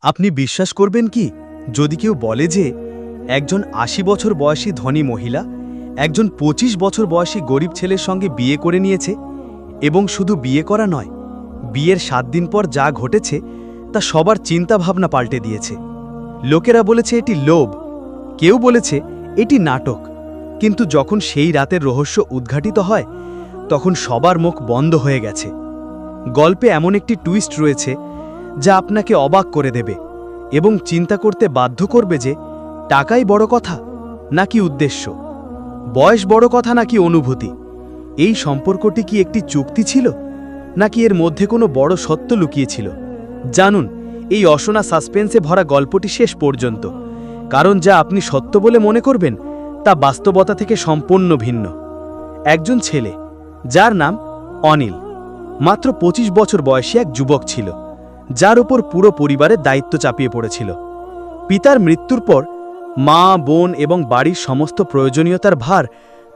আপনি বিশ্বাস করবেন কি যদি কেউ বলে যে একজন ৮০ বছর বয়সী ধনী মহিলা একজন ২৫ বছর বয়সী গরিব ছেলের সঙ্গে বিয়ে করে নিয়েছে এবং শুধু বিয়ে করা নয়, বিয়ের ৭ দিন পর যা ঘটেছে তা সবার চিন্তাভাবনা পাল্টে দিয়েছে। লোকেরা বলেছে এটি লোভ, কেউ বলেছে এটি নাটক, কিন্তু যখন সেই রাতের রহস্য উদ্ঘাটিত হয় তখন সবার মুখ বন্ধ হয়ে গেছে। গল্পে এমন একটি টুইস্ট রয়েছে যা আপনাকে অবাক করে দেবে এবং চিন্তা করতে বাধ্য করবে যে টাকাই বড় কথা নাকি উদ্দেশ্য, বয়স বড় কথা নাকি অনুভূতি, এই সম্পর্কটি কি একটি চুক্তি ছিল নাকি এর মধ্যে কোনো বড় সত্য লুকিয়েছিল। জানুন এই অশোনা সাসপেন্সে ভরা গল্পটি শেষ পর্যন্ত, কারণ যা আপনি সত্য বলে মনে করবেন তা বাস্তবতা থেকে সম্পূর্ণ ভিন্ন। একজন ছেলে যার নাম অনিল মাত্র ২৫ বছর বয়সী এক যুবক ছিল, যার উপর পুরো পরিবারের দায়িত্ব চাপিয়ে পড়েছিল। পিতার মৃত্যুর পর মা, বোন এবং বাড়ির সমস্ত প্রয়োজনীয়তার ভার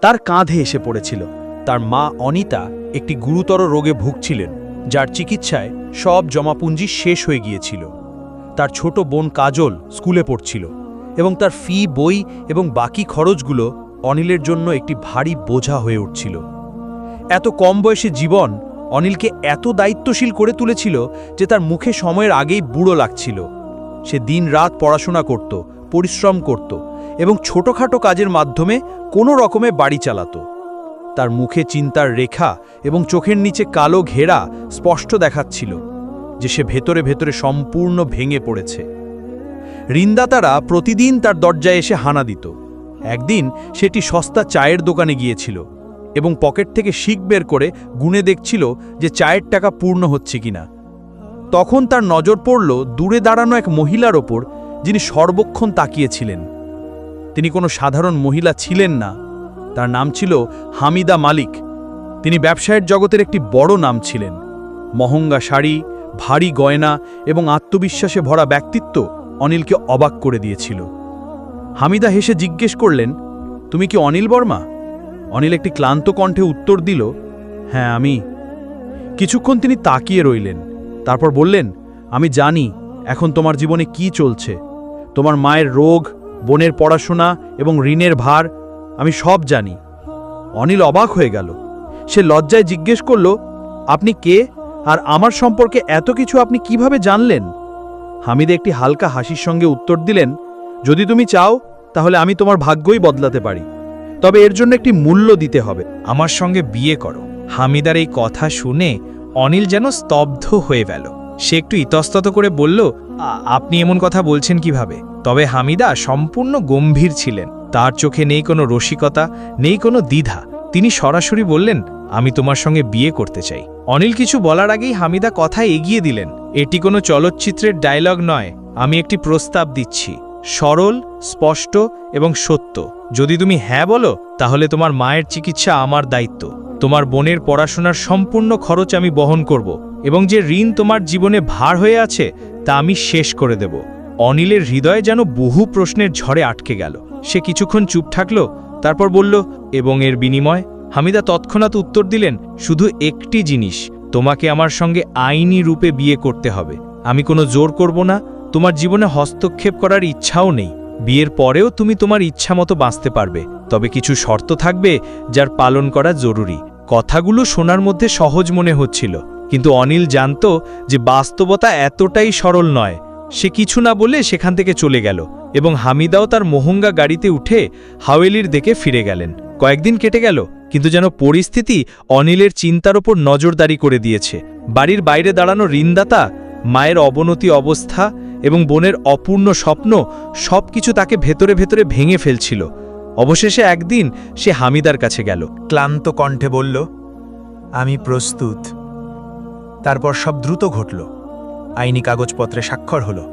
তার কাঁধে এসে পড়েছিল। তার মা অনিতা একটি গুরুতর রোগে ভুগছিলেন, যার চিকিৎসায় সব জমাপুঞ্জি শেষ হয়ে গিয়েছিল। তার ছোট বোন কাজল স্কুলে পড়ছিল এবং তার ফি, বই এবং বাকি খরচগুলো অনিলের জন্য একটি ভারী বোঝা হয়ে উঠছিল। এত কম বয়সে জীবন অনিলকে এত দায়িত্বশীল করে তুলেছিল যে তার মুখে সময়ের আগেই বুড়ো লাগছিল। সে দিনরাত পড়াশোনা করত, পরিশ্রম করত এবং ছোটখাটো কাজের মাধ্যমে কোনো রকমে বাড়ি চালাত। তার মুখে চিন্তার রেখা এবং চোখের নিচে কালো ঘেরা স্পষ্ট দেখাচ্ছিল যে সে ভেতরে ভেতরে সম্পূর্ণ ভেঙে পড়েছে। ঋণদাতারা প্রতিদিন তার দরজায় এসে হানা দিত। একদিন সেটি সস্তা চায়ের দোকানে গিয়েছিল এবং পকেট থেকে শিক বের করে গুনে দেখছিল যে চায়ের টাকা পূর্ণ হচ্ছে কিনা। তখন তার নজর পড়ল দূরে দাঁড়ানো এক মহিলার ওপর, যিনি সর্বক্ষণ তাকিয়েছিলেন। তিনি কোনো সাধারণ মহিলা ছিলেন না, তার নাম ছিল হামিদা মালিক। তিনি ব্যবসায়ের জগতের একটি বড় নাম ছিলেন। মহঙ্গা শাড়ি, ভারী গয়না এবং আত্মবিশ্বাসে ভরা ব্যক্তিত্ব অনিলকে অবাক করে দিয়েছিল। হামিদা হেসে জিজ্ঞেস করলেন, তুমি কি অনিল বর্মা? অনিল একটি ক্লান্ত কণ্ঠে উত্তর দিল, হ্যাঁ আমি। কিছুক্ষণ তিনি তাকিয়ে রইলেন, তারপর বললেন, আমি জানি এখন তোমার জীবনে কি চলছে। তোমার মায়ের রোগ, বোনের পড়াশোনা এবং ঋণের ভার, আমি সব জানি। অনিল অবাক হয়ে গেল। সে লজ্জায় জিজ্ঞেস করল, আপনি কে আর আমার সম্পর্কে এত কিছু আপনি কিভাবে জানলেন? হামিদা একটি হালকা হাসির সঙ্গে উত্তর দিলেন, যদি তুমি চাও তাহলে আমি তোমার ভাগ্যই বদলাতে পারি, তবে এর জন্য একটি মূল্য দিতে হবে। আমার সঙ্গে বিয়ে করো। হামিদার এই কথা শুনে অনিল যেন স্তব্ধ হয়ে গেল। সে একটু ইতস্তত করে বলল, আপনি এমন কথা বলছেন কিভাবে? তবে হামিদা সম্পূর্ণ গম্ভীর ছিলেন। তার চোখে নেই কোনো রসিকতা, নেই কোনো দ্বিধা। তিনি সরাসরি বললেন, আমি তোমার সঙ্গে বিয়ে করতে চাই। অনিল কিছু বলার আগেই হামিদা কথা এগিয়ে দিলেন, এটি কোনো চলচ্চিত্রের ডায়লগ নয়, আমি একটি প্রস্তাব দিচ্ছি, সরল, স্পষ্ট এবং সত্য। যদি তুমি হ্যাঁ বলো তাহলে তোমার মায়ের চিকিৎসা আমার দায়িত্ব, তোমার বোনের পড়াশোনার সম্পূর্ণ খরচ আমি বহন করব এবং যে ঋণ তোমার জীবনে ভার হয়ে আছে তা আমি শেষ করে দেব। অনিলের হৃদয়ে যেন বহু প্রশ্নের ঝড়ে আটকে গেল। সে কিছুক্ষণ চুপ থাকল, তারপর বলল, এবং এর বিনিময়? হামিদা তৎক্ষণাৎ উত্তর দিলেন, শুধু একটি জিনিস, তোমাকে আমার সঙ্গে আইনি রূপে বিয়ে করতে হবে। আমি কোনো জোর করব না, তোমার জীবনে হস্তক্ষেপ করার ইচ্ছাও নেই। বিয়ের পরেও তুমি তোমার ইচ্ছা মতো বাঁচতে পারবে, তবে কিছু শর্ত থাকবে যার পালন করা জরুরি। কথাগুলো শোনার মধ্যে সহজ মনে হচ্ছিল, কিন্তু অনিল জানত যে বাস্তবতা এতটাই সরল নয়। সে কিছু না বলে সেখান থেকে চলে গেল এবং হামিদাও তার মহঙ্গা গাড়িতে উঠে হাওয়েলির দিকে ফিরে গেলেন। কয়েকদিন কেটে গেল, কিন্তু যেন পরিস্থিতি অনিলের চিন্তার ওপর নজরদারি করে দিয়েছে। বাড়ির বাইরে দাঁড়ানো ঋণদাতা, মায়ের অবনতি অবস্থা এবং বোনের অপূর্ণ স্বপ্ন সবকিছু তাকে ভেতরে ভেতরে ভেঙে ফেলছিল। অবশেষে একদিন সে হামিদার কাছে গেল, ক্লান্ত কণ্ঠে বলল, আমি প্রস্তুত। তারপর সব দ্রুত ঘটল। আইনি কাগজপত্রে স্বাক্ষর হলো,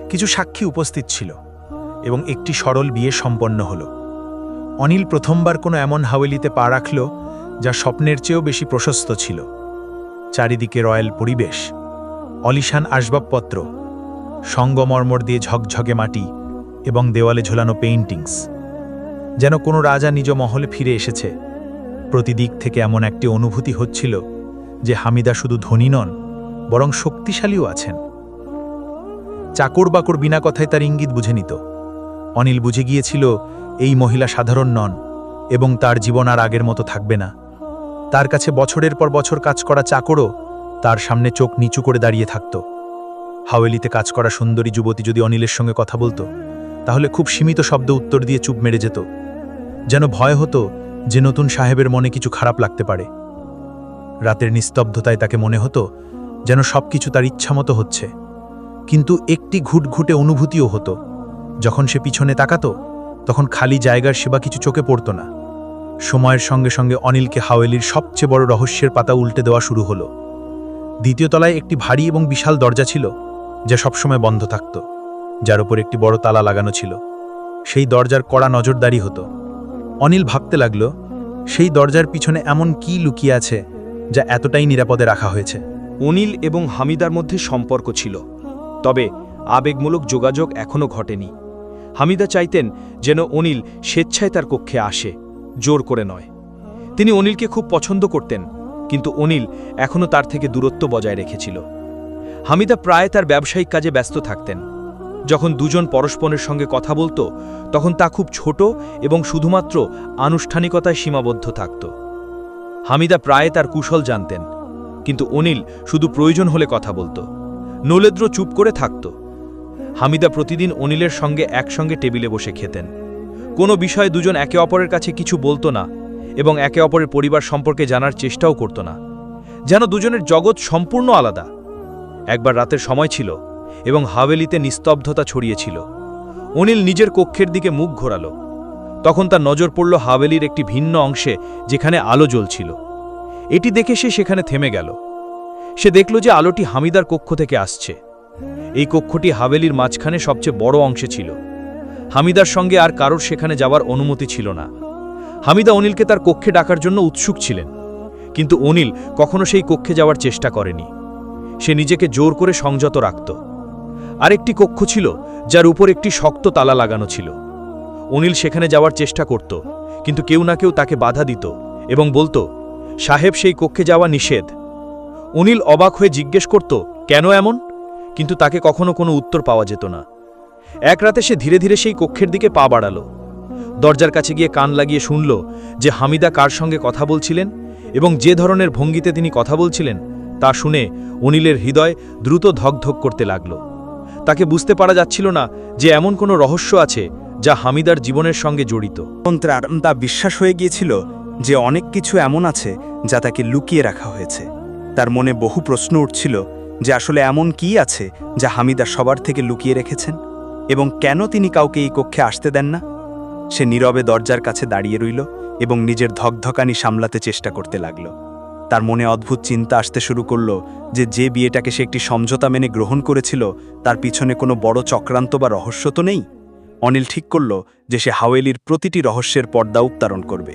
কিছু সাক্ষী উপস্থিত ছিল এবং একটি সরল বিয়ে সম্পন্ন হলো। অনিল প্রথমবার কোনো এমন হাওয়েলিতে পা রাখল যা স্বপ্নের চেয়েও বেশি প্রশস্ত ছিল। চারিদিকে রয়্যাল পরিবেশ, অলিশান আসবাবপত্র, সঙ্গমর্মর দিয়ে ঝকঝকে মাটি এবং দেওয়ালে ঝোলানো পেইন্টিংস, যেন কোনো রাজা নিজ মহলে ফিরে এসেছে। প্রতিদিক থেকে এমন একটি অনুভূতি হচ্ছিল যে হামিদা শুধু ধনী নন, বরং শক্তিশালীও আছেন। চাকর বাকর বিনা কথায় তার ইঙ্গিত বুঝে নিত। অনিল বুঝে গিয়েছিল এই মহিলা সাধারণ নন এবং তার জীবন আর আগের মতো থাকবে না। তার কাছে বছরের পর বছর কাজ করা চাকরও তার সামনে চোখ নিচু করে দাঁড়িয়ে থাকত। হাওয়েলিতে কাজ করা সুন্দরী যুবতী যদি অনিলের সঙ্গে কথা বলতো, তাহলে খুব সীমিত শব্দ উত্তর দিয়ে চুপ মেরে যেত, যেন ভয় হতো যে নতুন সাহেবের মনে কিছু খারাপ লাগতে পারে। রাতের নিস্তব্ধতায় তাকে মনে হতো যেন সবকিছু তার ইচ্ছামতো হচ্ছে, কিন্তু একটি ঘুটঘুটে অনুভূতিও হতো। যখন সে পিছনে তাকাতো, তখন খালি জায়গার সেবা কিছু চোখে পড়ত না। সময়ের সঙ্গে সঙ্গে অনিলকে হাওয়েলির সবচেয়ে বড় রহস্যের পাতা উল্টে দেওয়া শুরু হলো। দ্বিতীয় তলায় একটি ভারী এবং বিশাল দরজা ছিল, যা সবসময় বন্ধ থাকত, যার উপর একটি বড় তালা লাগানো ছিল। সেই দরজার কড়া নজরদারি হতো। অনিল ভাবতে লাগল, সেই দরজার পিছনে এমন কি লুকিয়ে আছে যা এতটাই নিরাপদে রাখা হয়েছে। অনিল এবং হামিদার মধ্যে সম্পর্ক ছিল, তবে আবেগমূলক যোগাযোগ এখনও ঘটেনি। হামিদা চাইতেন যেন অনিল স্বেচ্ছায় তার কক্ষে আসে, জোর করে নয়। তিনি অনিলকে খুব পছন্দ করতেন, কিন্তু অনিল এখনও তার থেকে দূরত্ব বজায় রেখেছিল। হামিদা প্রায় তার ব্যবসায়িক কাজে ব্যস্ত থাকতেন। যখন দুজন পরস্পরের সঙ্গে কথা বলতো, তখন তা খুব ছোট এবং শুধুমাত্র আনুষ্ঠানিকতায় সীমাবদ্ধ থাকত। হামিদা প্রায় তার কুশল জানতেন, কিন্তু অনিল শুধু প্রয়োজন হলে কথা বলতো। নলেদ্র চুপ করে থাকত। হামিদা প্রতিদিন অনিলের সঙ্গে একসঙ্গে টেবিলে বসে খেতেন। কোনো বিষয়ে দুজন একে অপরের কাছে কিছু বলতো না এবং একে অপরের পরিবার সম্পর্কে জানার চেষ্টাও করত না, যেন দুজনের জগৎ সম্পূর্ণ আলাদা। একবার রাতের সময় ছিল এবং হাভেলিতে নিস্তব্ধতা ছড়িয়েছিল। অনিল নিজের কক্ষের দিকে মুখ ঘোরালো। তখন তার নজর পড়ল হাভেলির একটি ভিন্ন অংশে, যেখানে আলো জ্বলছিল। এটি দেখে সে সেখানে থেমে গেল। সে দেখল যে আলোটি হামিদার কক্ষ থেকে আসছে। এই কক্ষটি হাভেলির মাঝখানে সবচেয়ে বড় অংশে ছিল। হামিদার সঙ্গে আর কারোর সেখানে যাওয়ার অনুমতি ছিল না। হামিদা অনিলকে তার কক্ষে ডাকার জন্য উৎসুক ছিলেন, কিন্তু অনিল কখনো সেই কক্ষে যাওয়ার চেষ্টা করেনি। সে নিজেকে জোর করে সংযত রাখত। আরেকটি কক্ষ ছিল, যার উপর একটি শক্ত তালা লাগানো ছিল। অনিল সেখানে যাওয়ার চেষ্টা করত, কিন্তু কেউ না কেউ তাকে বাধা দিত এবং বলতো, সাহেব, সেই কক্ষে যাওয়া নিষেধ। অনিল অবাক হয়ে জিজ্ঞেস করত, কেন এমন? কিন্তু তাকে কখনো কোনো উত্তর পাওয়া যেত না। এক রাতে সে ধীরে ধীরে সেই কক্ষের দিকে পা বাড়াল। দরজার কাছে গিয়ে কান লাগিয়ে শুনল যে হামিদা কার সঙ্গে কথা বলছিলেন এবং যে ধরনের ভঙ্গিতে তিনি কথা বলছিলেন তা শুনে অনিলের হৃদয় দ্রুত ধকধক করতে লাগল। তাকে বুঝতে পারা যাচ্ছিল না যে এমন কোনো রহস্য আছে যা হামিদার জীবনের সঙ্গে জড়িত। তা বিশ্বাস হয়ে গিয়েছিল যে অনেক কিছু এমন আছে যা তাকে লুকিয়ে রাখা হয়েছে। তার মনে বহু প্রশ্ন উঠছিল যে আসলে এমন কি আছে যা হামিদা সবার থেকে লুকিয়ে রেখেছেন এবং কেন তিনি কাউকে এই কক্ষে আসতে দেন না। সে নীরবে দরজার কাছে দাঁড়িয়ে রইল এবং নিজের ধকধকানি সামলাতে চেষ্টা করতে লাগল। তার মনে অদ্ভুত চিন্তা আসতে শুরু করল যে বিয়েটাকে সে একটি সমঝোতা মেনে গ্রহণ করেছিল, তার পিছনে কোনো বড় চক্রান্ত বা রহস্য তো নেই। অনিল ঠিক করল যে সে হাওয়েলির প্রতিটি রহস্যের পর্দা উত্তোলন করবে।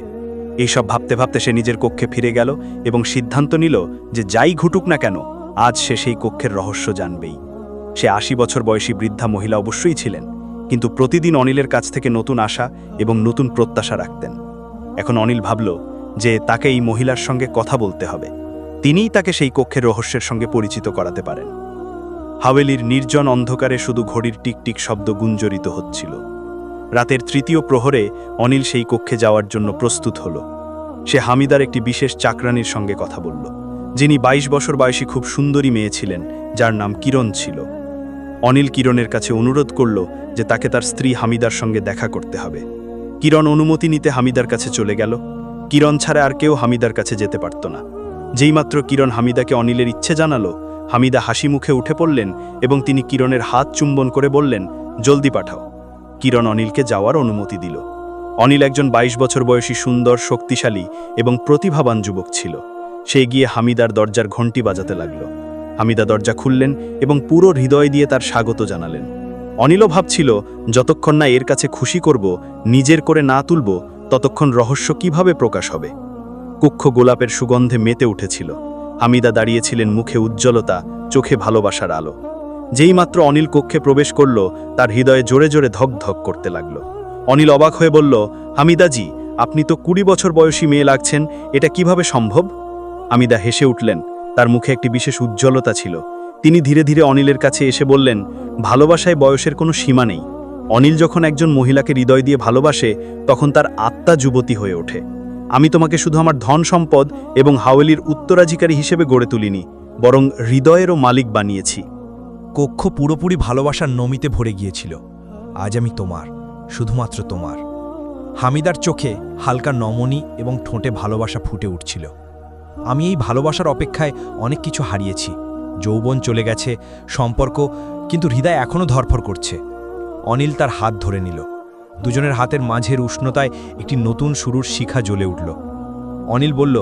এইসব ভাবতে ভাবতে সে নিজের কক্ষে ফিরে গেল এবং সিদ্ধান্ত নিল যে যাই ঘটুক না কেন, আজ সে সেই কক্ষের রহস্য জানবেই। সে ৮০ বছর বয়সী বৃদ্ধা মহিলা অবশ্যই ছিলেন, কিন্তু প্রতিদিন অনিলের কাছ থেকে নতুন আশা এবং নতুন প্রত্যাশা রাখতেন। এখন অনিল ভাবল যে তাকে এই মহিলার সঙ্গে কথা বলতে হবে। তিনিই তাকে সেই কক্ষের রহস্যের সঙ্গে পরিচিত করাতে পারেন। হাওয়েলির নির্জন অন্ধকারে শুধু ঘড়ির টিকটিক শব্দ গুঞ্জরিত হচ্ছিল। রাতের তৃতীয় প্রহরে অনিল সেই কক্ষে যাওয়ার জন্য প্রস্তুত হল। সে হামিদার একটি বিশেষ চাকরানির সঙ্গে কথা বলল, যিনি ২২ বছর বয়সী খুব সুন্দরী মেয়ে ছিলেন, যার নাম কিরণ ছিল। অনিল কিরণের কাছে অনুরোধ করল যে তাকে তার স্ত্রী হামিদার সঙ্গে দেখা করতে হবে। কিরণ অনুমতি নিতে হামিদার কাছে চলে গেল। কিরণ ছাড়া আর কেউ হামিদার কাছে যেতে পারত না। যেইমাত্র কিরণ হামিদাকে অনিলের ইচ্ছে জানালো, হামিদা হাসি মুখে উঠে পড়লেন এবং তিনি কিরণের হাত চুম্বন করে বললেন, জলদি পাঠাও। কিরণ অনিলকে যাওয়ার অনুমতি দিল। অনিল একজন ২২ বছর বয়সী সুন্দর, শক্তিশালী এবং প্রতিভাবান যুবক ছিল। সে গিয়ে হামিদার দরজার ঘণ্টি বাজাতে লাগল। হামিদা দরজা খুললেন এবং পুরো হৃদয় দিয়ে তার স্বাগত জানালেন। অনিলও ভাবছিল, যতক্ষণ না এর কাছে খুশি করব, নিজের করে না তুলব, ততক্ষণ রহস্য কিভাবে প্রকাশ হবে। কক্ষ গোলাপের সুগন্ধে মেতে উঠেছিল। হামিদা দাঁড়িয়েছিলেন, মুখে উজ্জ্বলতা, চোখে ভালোবাসার আলো। যেইমাত্র অনিল কক্ষে প্রবেশ করল, তার হৃদয়ে জোরে জোরে ধক ধক করতে লাগল। অনিল অবাক হয়ে বলল, হামিদাজি, আপনি তো ২০ বছর বয়সী মেয়ে লাগছেন, এটা কিভাবে সম্ভব? হামিদা হেসে উঠলেন। তার মুখে একটি বিশেষ উজ্জ্বলতা ছিল। তিনি ধীরে ধীরে অনিলের কাছে এসে বললেন, ভালোবাসায় বয়সের কোনো সীমা নেই। অনিল যখন একজন মহিলাকে হৃদয় দিয়ে ভালোবাসে তখন তার আত্মা যুবতী হয়ে ওঠে। আমি তোমাকে শুধু আমার ধন সম্পদ এবং হাওয়েলির উত্তরাধিকারী হিসেবে গড়ে তুলিনি, বরং হৃদয়েরও মালিক বানিয়েছি। কক্ষ পুরোপুরি ভালোবাসার নমিতে ভরে গিয়েছিল। আজ আমি তোমার, শুধুমাত্র তোমার। হামিদার চোখে হালকা নমনী এবং ঠোঁটে ভালোবাসা ফুটে উঠছিল। আমি এই ভালোবাসার অপেক্ষায় অনেক কিছু হারিয়েছি। যৌবন চলে গেছে, সম্পর্ক, কিন্তু হৃদয় এখনও ধরফর করছে। অনিল তার হাত ধরে নিল। দুজনের হাতের মাঝের উষ্ণতায় একটি নতুন শুরুর শিখা জ্বলে উঠল। অনিল বলল,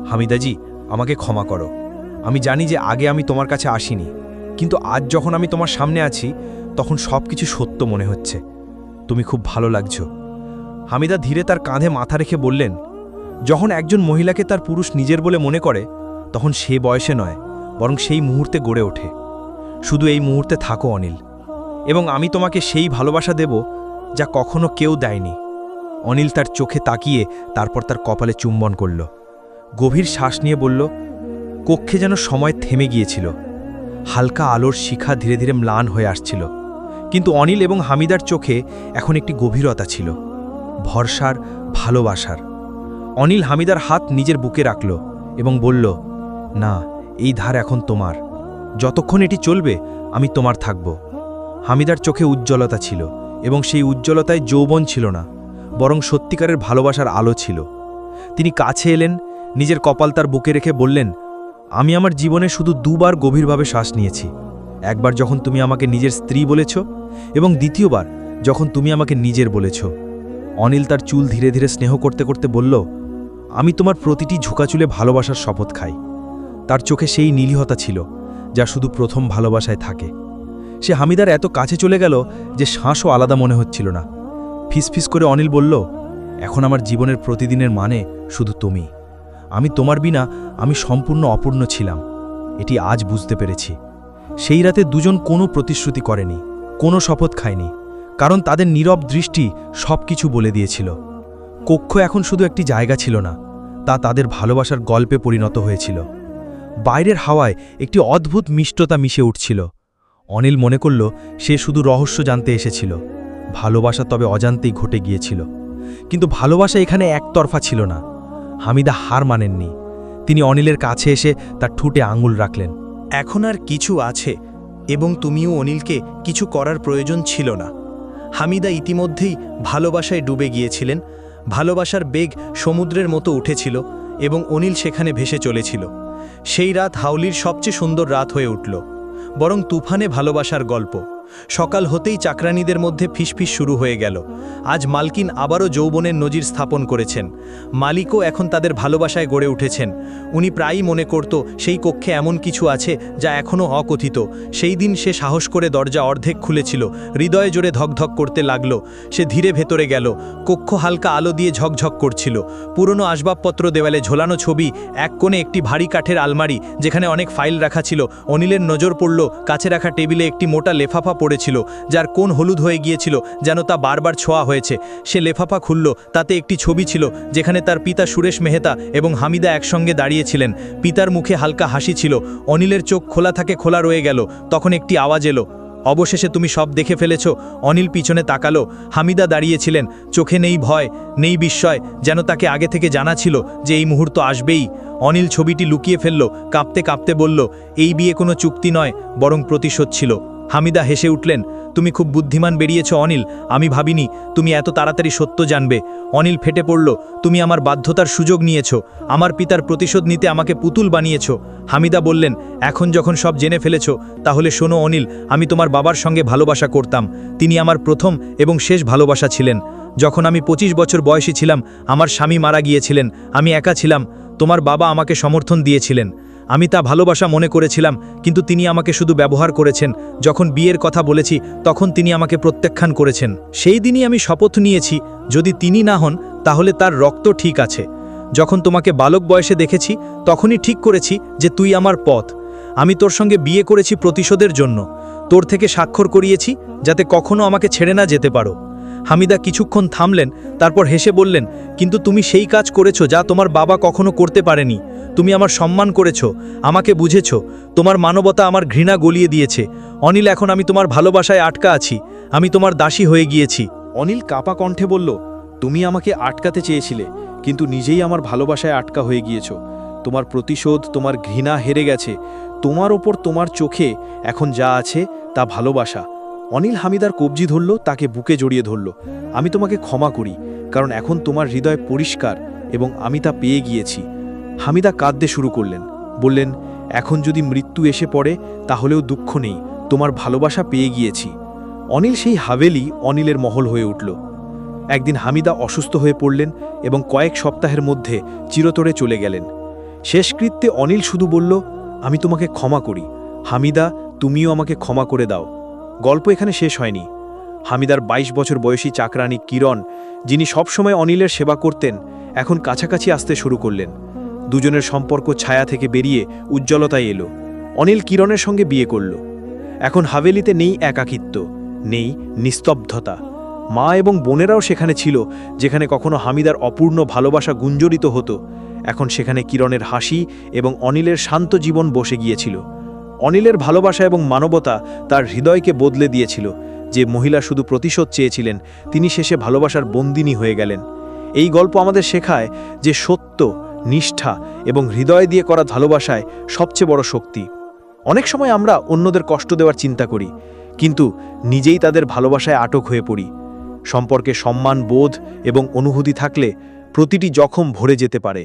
হামিদাজি, আমাকে ক্ষমা করো। আমি জানি যে আগে আমি তোমার কাছে আসিনি, কিন্তু আজ যখন আমি তোমার সামনে আছি তখন সব কিছু সত্য মনে হচ্ছে। তুমি খুব ভালো লাগছো। হামিদা ধীরে তার কাঁধে মাথা রেখে বললেন, যখন একজন মহিলাকে তার পুরুষ নিজের বলে মনে করে তখন সে বয়সে নয়, বরং সেই মুহূর্তে গড়ে ওঠে। শুধু এই মুহূর্তে থাকো অনিল, এবং আমি তোমাকে সেই ভালোবাসা দেব যা কখনো কেউ দেয়নি। অনিল তার চোখে তাকিয়ে তারপর তার কপালে চুম্বন করল। গভীর শ্বাস নিয়ে বলল, কক্ষে যেন সময় থেমে গিয়েছিল। হালকা আলোর শিখা ধীরে ধীরে ম্লান হয়ে আসছিল, কিন্তু অনিল এবং হামিদার চোখে এখন একটি গভীরতা ছিল, ভরসার, ভালোবাসার। অনিল হামিদার হাত নিজের বুকে রাখল এবং বলল, না, এই ধার এখন তোমার। যতক্ষণ এটি চলবে আমি তোমার থাকব। হামিদার চোখে উজ্জ্বলতা ছিল, এবং সেই উজ্জ্বলতায় যৌবন ছিল না, বরং সত্যিকারের ভালোবাসার আলো ছিল। তিনি কাছে এলেন, নিজের কপাল তার বুকে রেখে বললেন, আমি আমার জীবনে শুধু দুবার গভীরভাবে শ্বাস নিয়েছি। একবার যখন তুমি আমাকে নিজের স্ত্রী বলেছ, এবং দ্বিতীয়বার যখন তুমি আমাকে নিজের বলেছ। অনিল তার চুল ধীরে ধীরে স্নেহ করতে করতে বলল, আমি তোমার প্রতিটি ঝুঁকাচুলে ভালোবাসার শপথ খাই। তার চোখে সেই নীলিহতা ছিল যা শুধু প্রথম ভালোবাসায় থাকে। সে হামিদার এত কাছে চলে গেল যে শ্বাসও আলাদা মনে হচ্ছিল না। ফিসফিস করে অনিল বলল, এখন আমার জীবনের প্রতিদিনের মানে শুধু তুমি। আমি তোমার বিনা আমি সম্পূর্ণ অপূর্ণ ছিলাম, এটি আজ বুঝতে পেরেছি। সেই রাতে দুজন কোনো প্রতিশ্রুতি করেনি, কোনো শপথ খায়নি, কারণ তাদের নীরব দৃষ্টি সব কিছু বলে দিয়েছিল। কক্ষ এখন শুধু একটি জায়গা ছিল না, তা তাদের ভালোবাসার গল্পে পরিণত হয়েছিল। বাইরের হাওয়ায় একটি অদ্ভুত মিষ্টতা মিশে উঠছিল। অনিল মনে করল সে শুধু রহস্য জানতে এসেছিল। ভালোবাসা তবে অজান্তেই ঘটে গিয়েছিল। কিন্তু ভালোবাসা এখানে একতরফা ছিল না। হামিদা হার মানেননি। তিনি অনিলের কাছে এসে তার ঠোঁটে আঙুল রাখলেন। এখন আর কিছু আছে, এবং তুমিও অনিলকে কিছু করার প্রয়োজন ছিল না। হামিদা ইতিমধ্যেই ভালোবাসায় ডুবে গিয়েছিলেন। ভালোবাসার বেগ সমুদ্রের মতো উঠেছিল, এবং অনিল সেখানে ভেসে চলেছিল। সেই রাত হাওলির সবচেয়ে সুন্দর রাত হয়ে উঠল, বরং তুফানে ভালোবাসার গল্প। সকাল হতেই চাকরানীদের মধ্যে ফিসফিস শুরু হয়ে গেল। আজ মালকিন আবারও যৌবনের নজির স্থাপন করেছেন। মালিকও এখন তাদের ভালোবাসায় গড়ে উঠেছেন। উনি প্রায়ই মনে করত সেই কক্ষে এমন কিছু আছে যা এখনও অকথিত। সেই দিন সে সাহস করে দরজা অর্ধেক খুলেছিল। হৃদয়ে জোরে ধকধক করতে লাগলো। সে ধীরে ভেতরে গেল। কক্ষ হালকা আলো দিয়ে ঝকঝক করছিল। পুরনো আসবাবপত্র, দেওয়ালে ঝোলানো ছবি, এক কোণে একটি ভারী কাঠের আলমারি যেখানে অনেক ফাইল রাখা ছিল। অনিলের নজর পড়ল কাছে রাখা টেবিলে একটি মোটা লেফাফা পড়েছিল, যার কোণ হলুদ হয়ে গিয়েছিল, যেন তা বারবার ছোঁয়া হয়েছে। সে লেফাফা খুলল। তাতে একটি ছবি ছিল যেখানে তার পিতা সুরেশ মেহতা এবং হামিদা একসঙ্গে দাঁড়িয়েছিলেন। পিতার মুখে হালকা হাসি ছিল। অনিলের চোখ খোলা থাকে খোলা রয়ে গেল। তখন একটি আওয়াজ এলো, অবশেষে তুমি সব দেখে ফেলেছ। অনিল পিছনে তাকালো। হামিদা দাঁড়িয়েছিলেন। চোখে নেই ভয়, নেই বিস্ময়, যেন তাকে আগে থেকে জানা ছিল যে এই মুহূর্ত আসবেই। অনিল ছবিটি লুকিয়ে ফেলল। কাঁপতে কাঁপতে বলল, এই বিয়ে কোনো চুক্তি নয়, বরং প্রতিশোধ ছিল। হামিদা হেসে উঠলেন, তুমি খুব বুদ্ধিমান বেরিয়েছ অনিল। আমি ভাবিনি তুমি এত তাড়াতাড়ি সত্য জানবে। অনিল ফেটে পড়ল, তুমি আমার বাধ্যতার সুযোগ নিয়েছ। আমার পিতার প্রতিশোধ নিতে আমাকে পুতুল বানিয়েছ। হামিদা বললেন, এখন যখন সব জেনে ফেলেছ তাহলে শোনো অনিল, আমি তোমার বাবার সঙ্গে ভালোবাসা করতাম। তিনি আমার প্রথম এবং শেষ ভালোবাসা ছিলেন। যখন আমি 25 বছর বয়সী ছিলাম আমার স্বামী মারা গিয়েছিলেন। আমি একা ছিলাম। তোমার বাবা আমাকে সমর্থন দিয়েছিলেন। আমি তা ভালোবাসা মনে করেছিলাম, কিন্তু তিনি আমাকে শুধু ব্যবহার করেছেন। যখন বিয়ের কথা বলেছি তখন তিনি আমাকে প্রত্যাখ্যান করেছেন। সেই দিনই আমি শপথ নিয়েছি, যদি তিনি না হন তাহলে তার রক্ত ঠিক আছে। যখন তোমাকে বালক বয়সে দেখেছি তখনই ঠিক করেছি যে তুই আমার পথ। আমি তোর সঙ্গে বিয়ে করেছি প্রতিশোধের জন্য। তোর থেকে স্বাক্ষর করিয়েছি যাতে কখনো আমাকে ছেড়ে না যেতে পারো। হামিদা কিছুক্ষণ থামলেন, তারপর হেসে বললেন, কিন্তু তুমি সেই কাজ করেছো যা তোমার বাবা কখনো করতে পারেনি। তুমি আমার সম্মান করেছো, আমাকে বুঝেছো, তোমার মানবতা আমার ঘৃণা গলিয়ে দিয়েছে। অনিল, এখন আমি তোমার ভালোবাসায় আটকা আছি, আমি তোমার দাসী হয়ে গিয়েছি। অনিল কাপা কণ্ঠে বলল, তুমি আমাকে আটকাতে চেয়েছিলে, কিন্তু নিজেই আমার ভালোবাসায় আটকা হয়ে গিয়েছো। তোমার প্রতিশোধ, তোমার ঘৃণা হেরে গেছে। তোমার ওপর, তোমার চোখে এখন যা আছে তা ভালোবাসা। অনিল হামিদার কবজি ধরল, তাকে বুকে জড়িয়ে ধরল। আমি তোমাকে ক্ষমা করি, কারণ এখন তোমার হৃদয় পরিষ্কার এবং আমি তা পেয়ে গিয়েছি। হামিদা কাঁদতে শুরু করলেন, বললেন, এখন যদি মৃত্যু এসে পড়ে তাহলেও দুঃখ নেই, তোমার ভালোবাসা পেয়ে গিয়েছি। অনিল সেই হাভেলি অনিলের মহল হয়ে উঠল। একদিন হামিদা অসুস্থ হয়ে পড়লেন এবং কয়েক সপ্তাহের মধ্যে চিরতরে চলে গেলেন। শেষকৃত্যে অনিল শুধু বলল, আমি তোমাকে ক্ষমা করি হামিদা, তুমিও আমাকে ক্ষমা করে দাও। গল্প এখানে শেষ হয়নি। হামিদার ২২ বছর বয়সী চাকরানী কিরণ, যিনি সবসময় অনিলের সেবা করতেন, এখন কাছাকাছি আসতে শুরু করলেন। দুজনের সম্পর্ক ছায়া থেকে বেরিয়ে উজ্জ্বলতায় এলো। অনিল কিরণের সঙ্গে বিয়ে করল। এখন হাভেলিতে নেই একাকিত্ব, নেই নিস্তব্ধতা। মা এবং বোনেরাও সেখানে ছিল, যেখানে কখনো হামিদার অপূর্ণ ভালোবাসা গুঞ্জরিত হতো। এখন সেখানে কিরণের হাসি এবং অনিলের শান্ত জীবন বসে গিয়েছিল। অনিলের ভালোবাসা এবং মানবতা তার হৃদয়কে বদলে দিয়েছিল। যে মহিলা শুধু প্রতিশোধ চেয়েছিলেন, তিনি শেষে ভালোবাসার বন্দিনী হয়ে গেলেন। এই গল্প আমাদের শেখায় যে সত্য, নিষ্ঠা এবং হৃদয় দিয়ে করা ভালোবাসায় সবচেয়ে বড় শক্তি। অনেক সময় আমরা অন্যদের কষ্ট দেওয়ার চিন্তা করি, কিন্তু নিজেই তাদের ভালোবাসায় আটক হয়ে পড়ি। সম্পর্কে সম্মান, বোধ এবং অনুভূতি থাকলে প্রতিটি জখম ভরে যেতে পারে।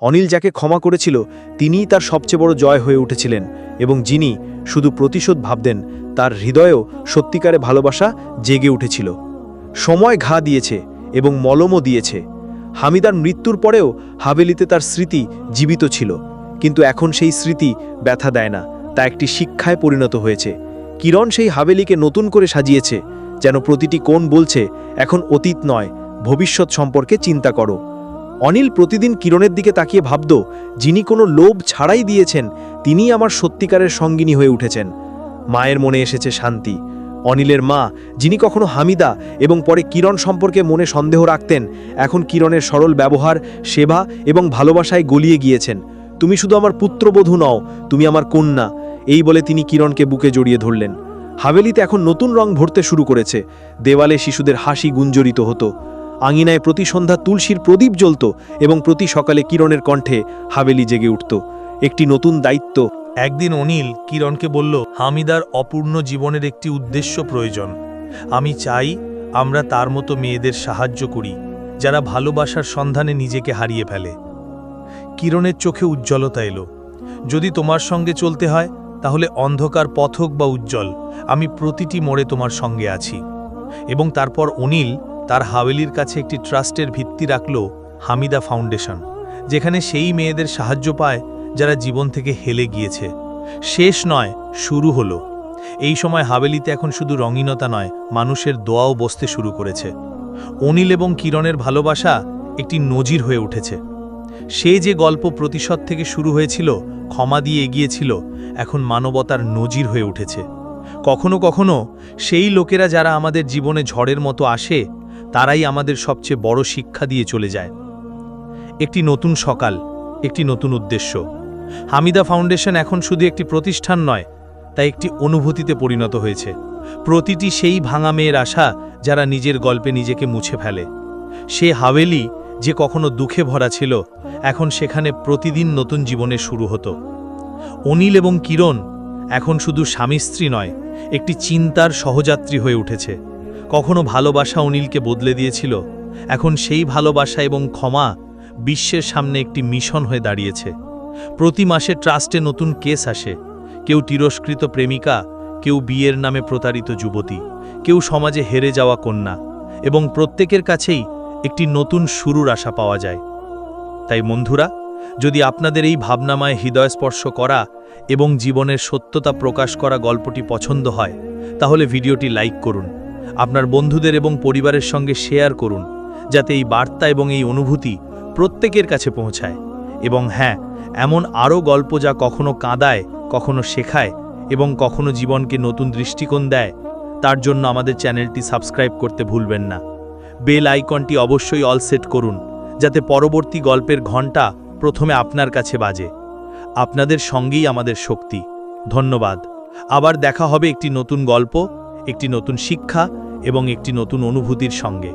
অনিল যাকে ক্ষমা করেছিল, তিনিই তার সবচেয়ে বড় জয় হয়ে উঠেছিলেন, এবং যিনি শুধু প্রতিশোধ ভাবতেন, তার হৃদয়েও সত্যিকারে ভালোবাসা জেগে উঠেছিল। সময় ঘা দিয়েছে এবং মলমও দিয়েছে। হামিদার মৃত্যুর পরেও হাভেলিতে তার স্মৃতি জীবিত ছিল, কিন্তু এখন সেই স্মৃতি ব্যথা দেয় না, তা একটি শিক্ষায় পরিণত হয়েছে। কিরণ সেই হাভেলিকে নতুন করে সাজিয়েছে, যেন প্রতিটি কোণ বলছে, এখন অতীত নয়, ভবিষ্যৎ সম্পর্কে চিন্তা করো। অনিল প্রতিদিন কিরণের দিকে তাকিয়ে ভাবত, যিনি কোনো লোভ ছাড়াই দিয়েছেন, তিনিই আমার সত্যিকারের সঙ্গিনী হয়ে উঠেছেন। মায়ের মনে এসেছে শান্তি। অনিলের মা, যিনি কখনো হামিদা এবং পরে কিরণ সম্পর্কে মনে সন্দেহ রাখতেন, এখন কিরণের সরল ব্যবহার, সেবা এবং ভালোবাসায় গলিয়ে গিয়েছেন। তুমি শুধু আমার পুত্রবধূ নও, তুমি আমার কন্যা, এই বলে তিনি কিরণকে বুকে জড়িয়ে ধরলেন। হাভেলিতে এখন নতুন রং ভরতে শুরু করেছে। দেওয়ালে শিশুদের হাসি গুঞ্জরিত হতো, আঙিনায় প্রতি সন্ধ্যা তুলসীর প্রদীপ জ্বলত এবং প্রতি সকালে কিরণের কণ্ঠে হাভেলি জেগে উঠত। একটি নতুন দায়িত্ব। একদিন অনিল কিরণকে বলল, হামিদার অপূর্ণ জীবনের একটি উদ্দেশ্য প্রয়োজন। আমি চাই আমরা তার মতো মেয়েদের সাহায্য করি, যারা ভালোবাসার সন্ধানে নিজেকে হারিয়ে ফেলে। কিরণের চোখে উজ্জ্বলতা এলো। যদি তোমার সঙ্গে চলতে হয়, তাহলে অন্ধকার পথ হোক বা উজ্জ্বল, আমি প্রতিটি মোড়ে তোমার সঙ্গে আছি। এবং তারপর অনিল তার হাভেলির কাছে একটি ট্রাস্টের ভিত্তি রাখল, হামিদা ফাউন্ডেশন, যেখানে সেই মেয়েদের সাহায্য পায় যারা জীবন থেকে হেলে গিয়েছে। শেষ নয়, শুরু হলো। এই সময় হাভেলিতে এখন শুধু রঙিনতা নয়, মানুষের দোয়াও বসতে শুরু করেছে। অনিল এবং কিরণের ভালোবাসা একটি নজির হয়ে উঠেছে। সে যে গল্প প্রতিশোধ থেকে শুরু হয়েছিল, ক্ষমা দিয়ে এগিয়েছিল, এখন মানবতার নজির হয়ে উঠেছে। কখনো কখনো সেই লোকেরা যারা আমাদের জীবনে ঝড়ের মতো আসে, তারাই আমাদের সবচেয়ে বড় শিক্ষা দিয়ে চলে যায়। একটি নতুন সকাল, একটি নতুন উদ্দেশ্য। হামিদা ফাউন্ডেশন এখন শুধু একটি প্রতিষ্ঠান নয়, তা একটি অনুভূতিতে পরিণত হয়েছে। প্রতিটি সেই ভাঙা মেয়ের আশা, যারা নিজের গল্পে নিজেকে মুছে ফেলে। সে হাভেলি যে কখনো দুঃখে ভরা ছিল, এখন সেখানে প্রতিদিন নতুন জীবনের শুরু হতো। অনিল এবং কিরণ এখন শুধু স্বামী স্ত্রী নয়, একটি চিন্তার সহযাত্রী হয়ে উঠেছে। কখনো ভালোবাসা অনিলকে বদলে দিয়েছিল, এখন সেই ভালোবাসা এবং ক্ষমা বিশ্বের সামনে একটি মিশন হয়ে দাঁড়িয়েছে। প্রতি মাসে ট্রাস্টে নতুন কেস আসে, কেউ তিরস্কৃত প্রেমিকা, কেউ বিয়ের নামে প্রতারিত যুবতী, কেউ সমাজে হেরে যাওয়া কন্যা, এবং প্রত্যেকের কাছেই একটি নতুন শুরুর আশা পাওয়া যায়। তাই বন্ধুরা, যদি আপনাদের এই ভাবনাময় হৃদয়স্পর্শ করা এবং জীবনের সত্যতা প্রকাশ করা গল্পটি পছন্দ হয়, তাহলে ভিডিওটি লাইক করুন, আপনার বন্ধুদের এবং পরিবারের সঙ্গে শেয়ার করুন, যাতে এই বার্তা এবং এই অনুভূতি প্রত্যেকের কাছে পৌঁছায়। এবং হ্যাঁ, এমন আরও গল্প যা কখনো কাঁদায়, কখনো শেখায় এবং কখনো জীবনকে নতুন দৃষ্টিকোণ দেয়, তার জন্য আমাদের চ্যানেলটি সাবস্ক্রাইব করতে ভুলবেন না। বেল আইকনটি অবশ্যই অল সেট করুন, যাতে পরবর্তী গল্পের ঘণ্টা প্রথমে আপনার কাছে বাজে। আপনাদের সঙ্গেই আমাদের শক্তি। ধন্যবাদ। আবার দেখা হবে একটি নতুন গল্প, একটি নতুন শিক্ষা এবং একটি নতুন অনুভূতির সঙ্গে।